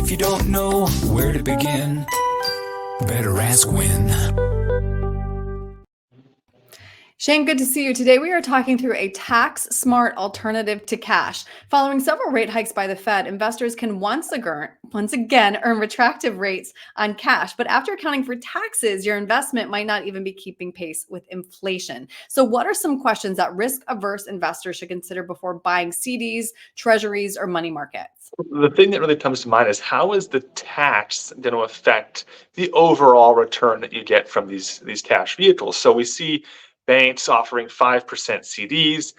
if you don't know where to begin, better ask Win. Shane, good to see you. Today we are talking through a tax-smart alternative to cash. Following several rate hikes by the Fed, investors can once again earn retractive rates on cash. But after accounting for taxes, your investment might not even be keeping pace with inflation. So what are some questions that risk-averse investors should consider before buying CDs, treasuries, or money markets? The thing that really comes to mind is, how is the tax going to affect the overall return that you get from these cash vehicles? So we see banks offering 5% CDs,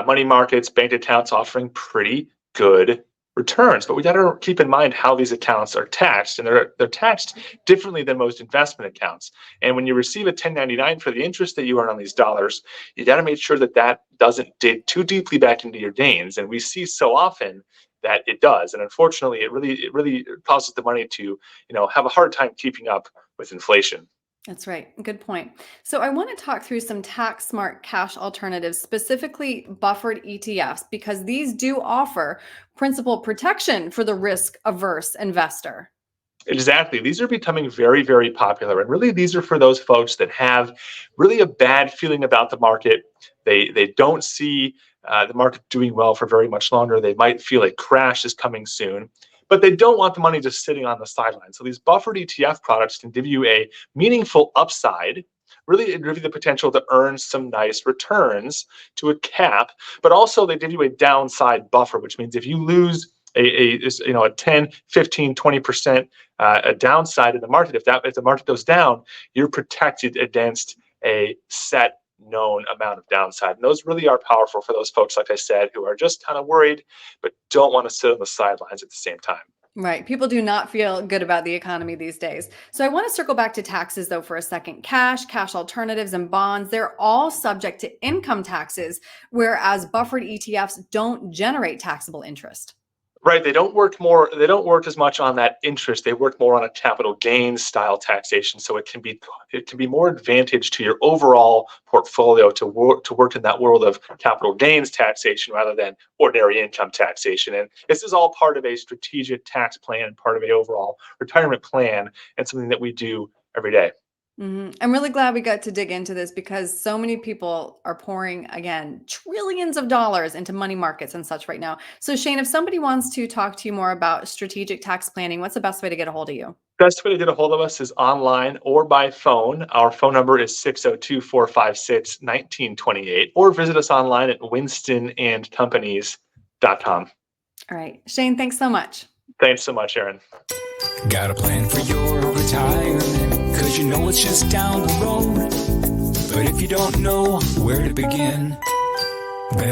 money markets, bank accounts offering pretty good returns. But we got to keep in mind how these accounts are taxed, and they're taxed differently than most investment accounts. And when you receive a 1099 for the interest that you earn on these dollars, you got to make sure that that doesn't dig too deeply back into your gains. And we see so often that it does, and unfortunately, it really causes the money to have a hard time keeping up with inflation. That's right. Good point. So I want to talk through some tax smart cash alternatives, specifically buffered ETFs, because these do offer principal protection for the risk averse investor. Exactly. These are becoming very, very popular. And really, these are for those folks that have really a bad feeling about the market. They don't see the market doing well for very much longer. They might feel a crash is coming soon, but they don't want the money just sitting on the sidelines. So these buffered ETF products can give you a meaningful upside, really give you the potential to earn some nice returns to a cap, but also they give you a downside buffer, which means if you lose a 10, 15, 20% a downside in the market, if the market goes down, you're protected against a set known amount of downside. And those really are powerful for those folks, like I said, who are just kind of worried but don't want to sit on the sidelines at the same time. Right. People do not feel good about the economy these days. So I want to circle back to taxes, though, for a second. Cash alternatives, and bonds, they're all subject to income taxes, whereas buffered ETFs don't generate taxable interest. Right. They don't work as much on that interest. They work more on a capital gains style taxation. So it can be more advantage to your overall portfolio to work in that world of capital gains taxation rather than ordinary income taxation. And this is all part of a strategic tax plan, part of an overall retirement plan, and something that we do every day. I'm really glad we got to dig into this, because so many people are pouring, again, trillions of dollars into money markets and such right now. So Shane, if somebody wants to talk to you more about strategic tax planning, what's the best way to get a hold of you? Best way to get a hold of us is online or by phone. Our phone number is 602-456-1928, or visit us online at winstonandcompanies.com. All right. Shane, thanks so much. Thanks so much, Erin. Got a plan for your retirement, 'cause you know it's just down the road. But if you don't know where to begin,